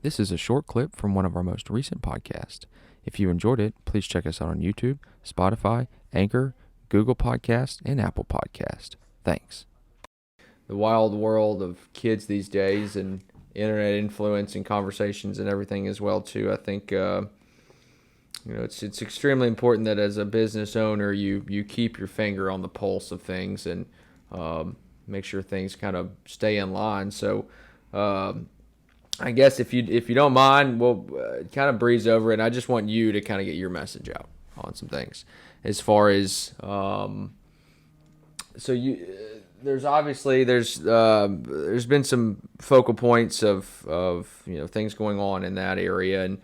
This is a short clip from one of our most recent podcasts. If you enjoyed it, please check us out on YouTube, Spotify, Anchor, Google Podcast, and Apple Podcast. Thanks. The wild world of kids these days and internet influence and conversations and everything as well too. I think it's extremely important that as a business owner you keep your finger on the pulse of things and make sure things kind of stay in line. So. I guess if you don't mind, we'll kind of breeze over it. And I just want you to kind of get your message out on some things, as far as so you. There's been some focal points of things going on in that area, and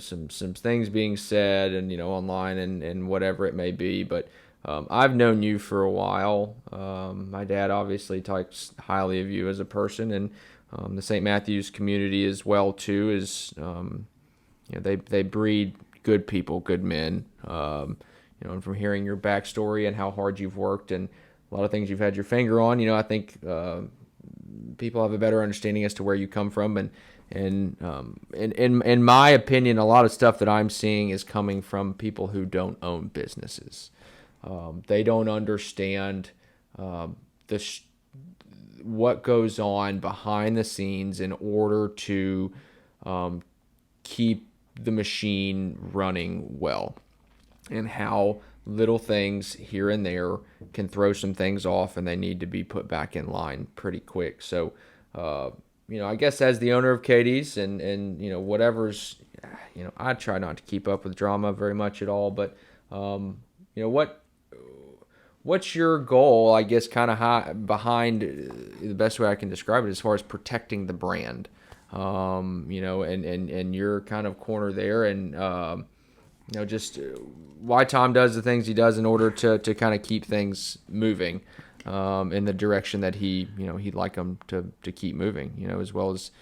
some things being said and online and whatever it may be. But I've known you for a while. My dad obviously talks highly of you as a person, and the St. Matthew's community as well too is they breed good people, good men. And from hearing your backstory and how hard you've worked and a lot of things you've had your finger on, I think people have a better understanding as to where you come from, and in my opinion, a lot of stuff that I'm seeing is coming from people who don't own businesses. They don't understand what goes on behind the scenes in order to keep the machine running well, and how little things here and there can throw some things off and they need to be put back in line pretty quick. So, I guess as the owner of Katie's and whatever's, I try not to keep up with drama very much at all, but, what's your goal, I guess, kind of behind the best way I can describe it as far as protecting the brand, and your kind of corner there, and, just why Tom does the things he does in order to kind of keep things moving in the direction that he'd like them to keep moving, as well as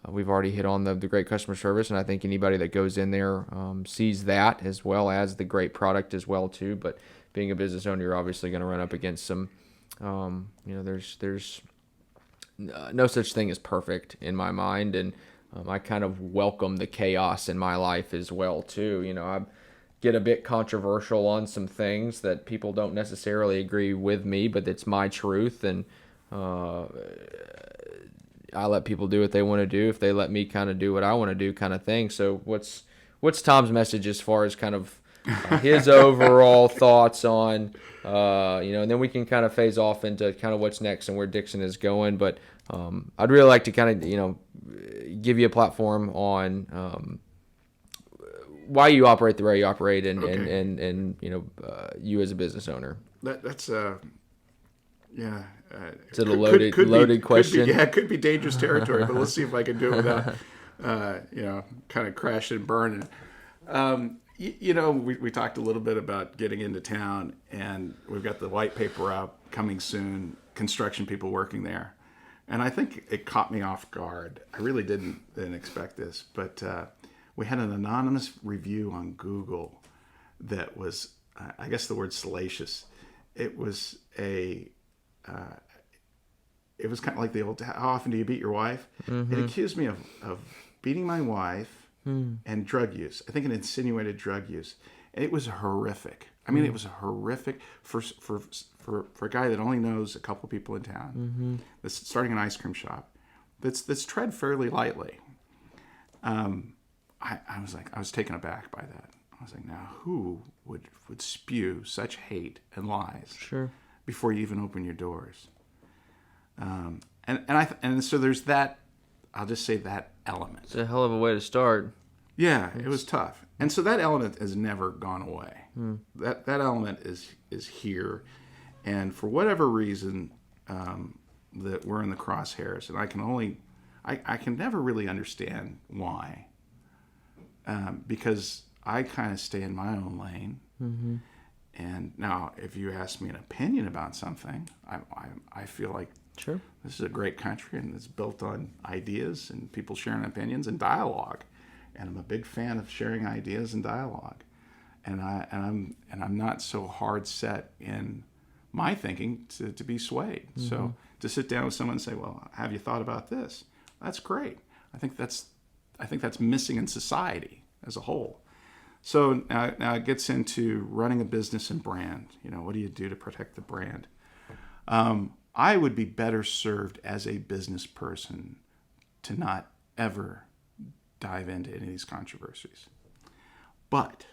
we've already hit on the great customer service, and I think anybody that goes in there sees that as well as the great product as well too. But being a business owner, you're obviously going to run up against some, there's no such thing as perfect in my mind, and I kind of welcome the chaos in my life as well too. I get a bit controversial on some things that people don't necessarily agree with me, but it's my truth, and I let people do what they want to do if they let me kind of do what I want to do, kind of thing. So what's Tom's message as far as kind of his overall thoughts on, and then we can kind of phase off into kind of what's next and where Dixon is going. But I'd really like to kind of, give you a platform on why you operate the way you operate and, Okay. and you as a business owner. That's yeah. Is it a loaded question? Yeah, it could be dangerous territory, but let's see if I can do it without, kind of crashing and burning. We talked a little bit about getting into town, and we've got the white paper out coming soon. Construction people working there, and I think it caught me off guard. I really didn't expect this, but we had an anonymous review on Google that was, I guess the word salacious. It was it was kind of like the old, how often do you beat your wife? Mm-hmm. It accused me of beating my wife and drug use. I think it insinuated drug use. And it was horrific. I mean, it was horrific for a guy that only knows a couple people in town, that's starting an ice cream shop, that's tread fairly lightly. I was taken aback by that. I was like, now who would spew such hate and lies Sure. before you even open your doors? And so there's that. I'll just say that element. It's a hell of a way to start. Yeah, it was tough, and so that element has never gone away. That element is here, and for whatever reason, that we're in the crosshairs, and I can never really understand why, because I kind of stay in my own lane. Mm-hmm. And now, if you ask me an opinion about something, I feel like Sure. this is a great country and it's built on ideas and people sharing opinions and dialogue. And I'm a big fan of sharing ideas and dialogue. And I'm not so hard set in my thinking to be swayed. Mm-hmm. So to sit down with someone and say, well, have you thought about this? That's great. I think that's missing in society as a whole. So now it gets into running a business and brand. What do you do to protect the brand? I would be better served as a business person to not ever dive into any of these controversies. But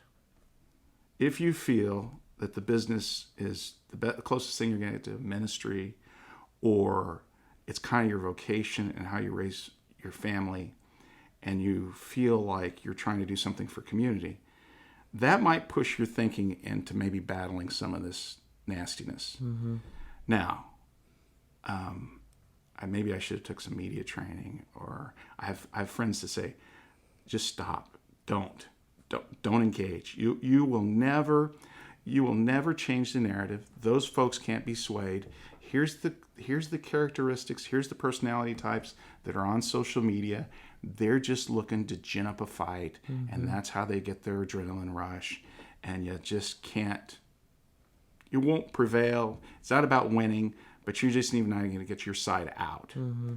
if you feel that the business is the closest thing you're going to get to ministry, or it's kind of your vocation and how you raise your family, and you feel like you're trying to do something for community, that might push your thinking into maybe battling some of this nastiness. Mm-hmm. Now, maybe I should have took some media training, or I have friends that say, just stop, don't engage. You will never change the narrative. Those folks can't be swayed. Here's the characteristics. Here's the personality types that are on social media. They're just looking to gin up a fight, mm-hmm. and that's how they get their adrenaline rush. And you just can't. You won't prevail. It's not about winning, but you're just even not going to get your side out. Mm-hmm.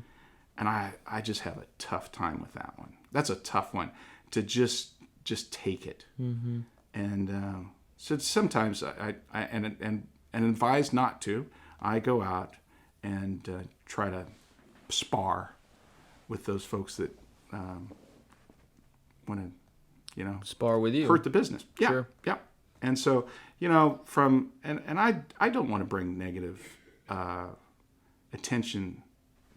And I just have a tough time with that one. That's a tough one to just take it. Mm-hmm. And so sometimes I advise not to. I go out and try to spar with those folks that want to, spar with you, hurt the business. Yeah, sure. Yeah. And so, I don't want to bring negative attention.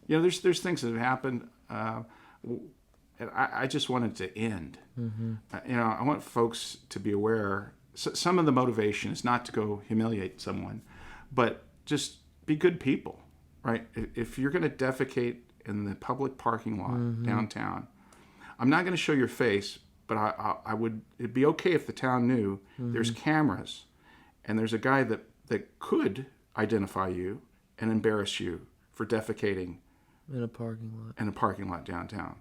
There's things that have happened. And I just want it to end. Mm-hmm. I want folks to be aware. Some of the motivation is not to go humiliate someone, but just be good people, right? If you're going to defecate in the public parking lot mm-hmm. downtown, I'm not going to show your face, but I would. It'd be okay if the town knew mm-hmm. there's cameras, and there's a guy that could identify you and embarrass you for defecating in a parking lot downtown.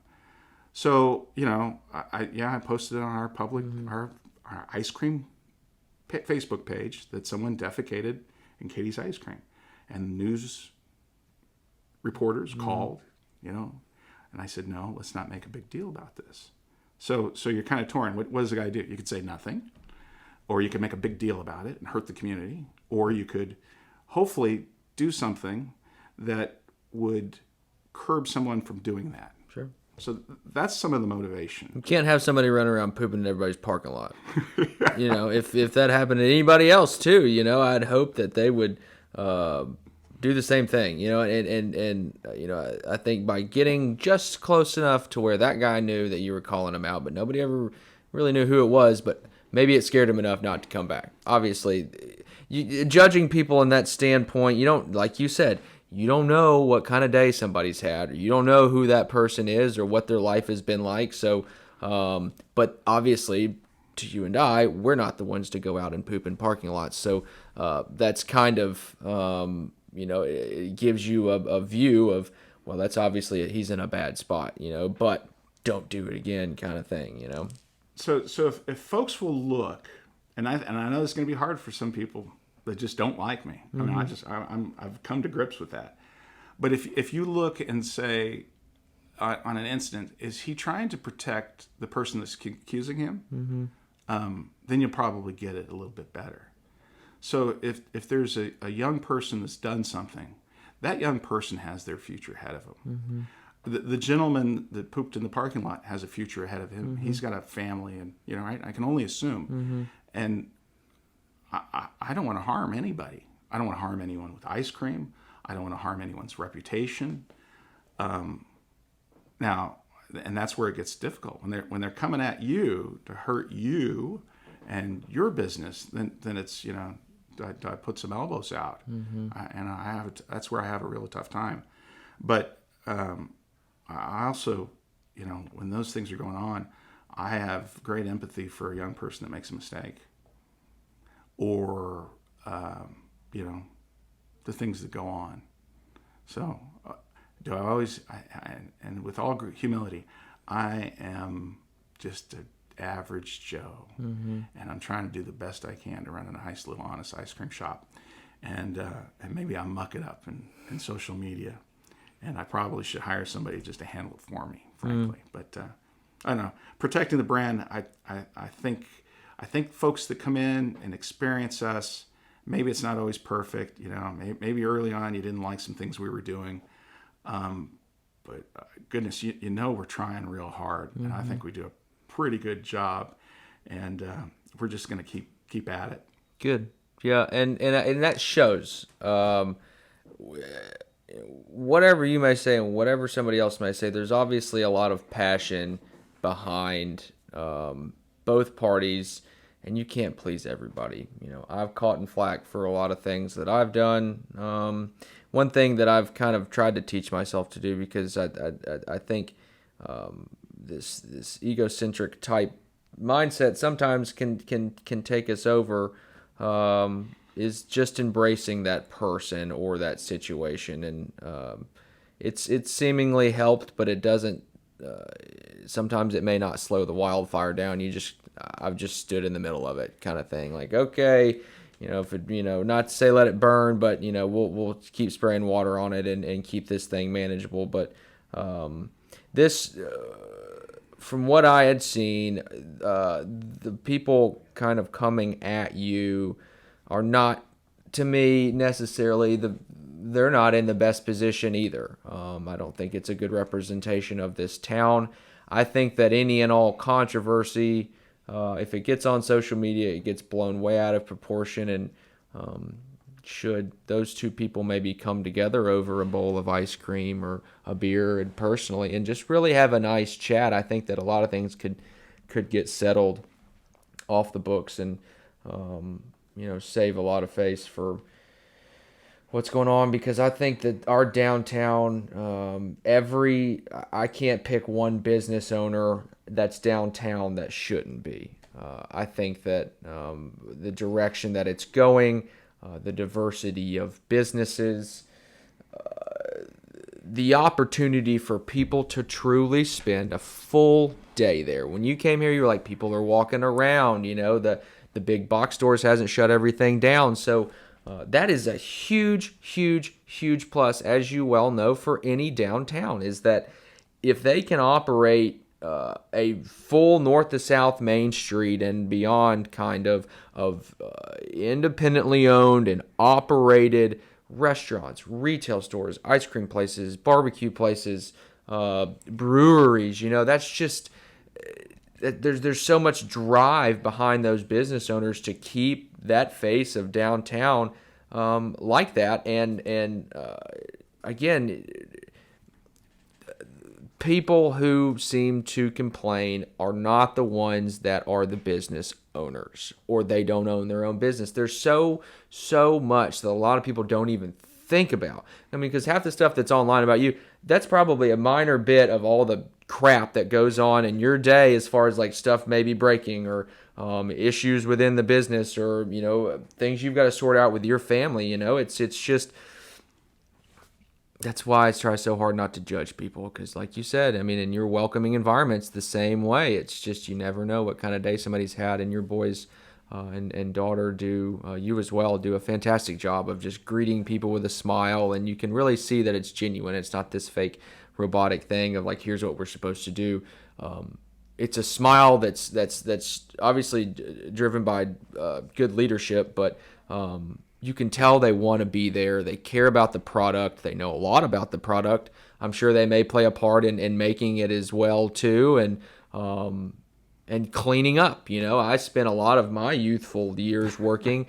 So, I posted it on our public, mm-hmm. our ice cream Facebook page that someone defecated in Katie's Ice Cream. And news reporters mm-hmm. called, and I said, no, let's not make a big deal about this. So you're kind of torn. What does the guy do? You could say nothing, or you could make a big deal about it and hurt the community, or you could hopefully do something that would curb someone from doing that. Sure. So that's some of the motivation. You can't have somebody running around pooping in everybody's parking lot. If that happened to anybody else too, I'd hope that they would do the same thing. And I think by getting just close enough to where that guy knew that you were calling him out, but nobody ever really knew who it was, but maybe it scared him enough not to come back. Obviously, judging people in that standpoint, you don't, like you said, you don't know what kind of day somebody's had, or you don't know who that person is or what their life has been like. So, but obviously, to you and I, we're not the ones to go out and poop in parking lots. So that's kind of, it gives you a view of, well, that's obviously he's in a bad spot, but don't do it again kind of thing, So if folks will look, and I know it's going to be hard for some people that just don't like me. Mm-hmm. I mean, I've come to grips with that. But if you look and say on an incident, is he trying to protect the person that's accusing him? Mm-hmm. Then you'll probably get it a little bit better. So if there's a young person that's done something, that young person has their future ahead of them. Mm-hmm. The gentleman that pooped in the parking lot has a future ahead of him. Mm-hmm. He's got a family, and right? I can only assume. Mm-hmm. And I don't want to harm anybody. I don't want to harm anyone with ice cream. I don't want to harm anyone's reputation. Now, and that's where it gets difficult. When they're coming at you to hurt you and your business, then it's do I put some elbows out? Mm-hmm. And that's where I have a real tough time. But I also, when those things are going on, I have great empathy for a young person that makes a mistake. Or, the things that go on. So, do I always, and with all humility, I am just an average Joe. Mm-hmm. And I'm trying to do the best I can to run a nice little honest ice cream shop. And maybe I muck it up in social media. And I probably should hire somebody just to handle it for me frankly. But I don't know. Protecting the brand, I think folks that come in and experience us, maybe it's not always perfect. Maybe early on you didn't like some things we were doing. But goodness, we're trying real hard. And I think we do a pretty good job. And we're just going to keep at it. Good. Yeah, and that shows. Whatever you may say and whatever somebody else may say, there's obviously a lot of passion behind both parties, and you can't please everybody. I've caught in flack for a lot of things that I've done. One thing that I've kind of tried to teach myself to do, because I think this egocentric type mindset sometimes can take us over, is just embracing that person or that situation. And it's seemingly helped, but it doesn't. Sometimes it may not slow the wildfire down. I've just stood in the middle of it, kind of thing. Like, okay, if it, not to say let it burn, but we'll keep spraying water on it and keep this thing manageable. But this, from what I had seen, the people kind of coming at you are not, to me, necessarily they're not in the best position either. I don't think it's a good representation of this town. I think that any and all controversy, if it gets on social media, it gets blown way out of proportion. And should those two people maybe come together over a bowl of ice cream or a beer and personally and just really have a nice chat, I think that a lot of things could get settled off the books and save a lot of face for what's going on. Because I think that our downtown, I can't pick one business owner that's downtown that shouldn't be. I think that the direction that it's going, the diversity of businesses, the opportunity for people to truly spend a full day there. When you came here, you were like, people are walking around, the big box stores hasn't shut everything down. So that is a huge, huge, huge plus, as you well know, for any downtown, is that if they can operate a full north to south Main Street and beyond kind of independently owned and operated restaurants, retail stores, ice cream places, barbecue places, breweries, that's just, there's so much drive behind those business owners to keep that face of downtown like that. And again, people who seem to complain are not the ones that are the business owners, or they don't own their own business. There's so much that a lot of people don't even think about. I mean, because half the stuff that's online about you, that's probably a minor bit of all the crap that goes on in your day, as far as like stuff maybe breaking or issues within the business, or things you've got to sort out with your family. It's just, that's why I try so hard not to judge people, because like you said, I mean, in your welcoming environments, the same way. It's just, you never know what kind of day somebody's had, and your boys and daughter you as well do a fantastic job of just greeting people with a smile, and you can really see that it's genuine. It's not this fake robotic thing of like, here's what we're supposed to do. It's a smile that's obviously driven by good leadership, but you can tell they want to be there. They care about the product. They know a lot about the product. I'm sure they may play a part in making it as well too, and cleaning up. I spent a lot of my youthful years working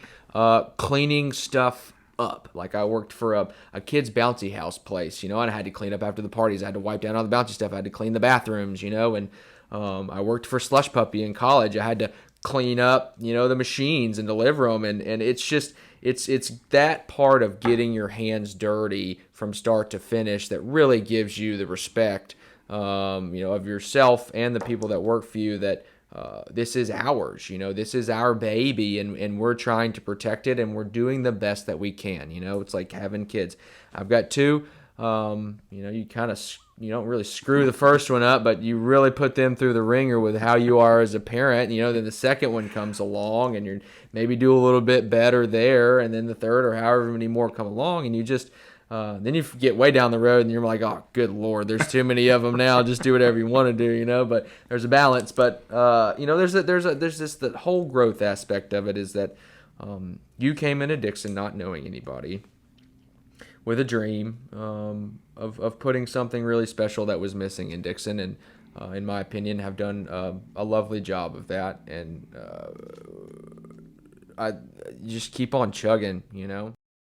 cleaning stuff up. Like, I worked for a kid's bouncy house place, and I had to clean up after the parties. I had to wipe down all the bouncy stuff. I had to clean the bathrooms, and I worked for Slush Puppy in college. I had to clean up, the machines and deliver them. And it's just, it's that part of getting your hands dirty from start to finish that really gives you the respect, of yourself and the people that work for you, that this is ours, this is our baby, and we're trying to protect it, and we're doing the best that we can. It's like having kids. I've got two. You don't really screw the first one up, but you really put them through the ringer with how you are as a parent. Then the second one comes along, and you maybe do a little bit better there, and then the third, or however many more come along, and you just Then you get way down the road and you're like, oh, good Lord, there's too many of them now. Just do whatever you want to do, But there's a balance. But there's this the whole growth aspect of it is that you came into Dixon not knowing anybody, with a dream of putting something really special that was missing in Dixon, and in my opinion, have done a lovely job of that. And I just keep on chugging,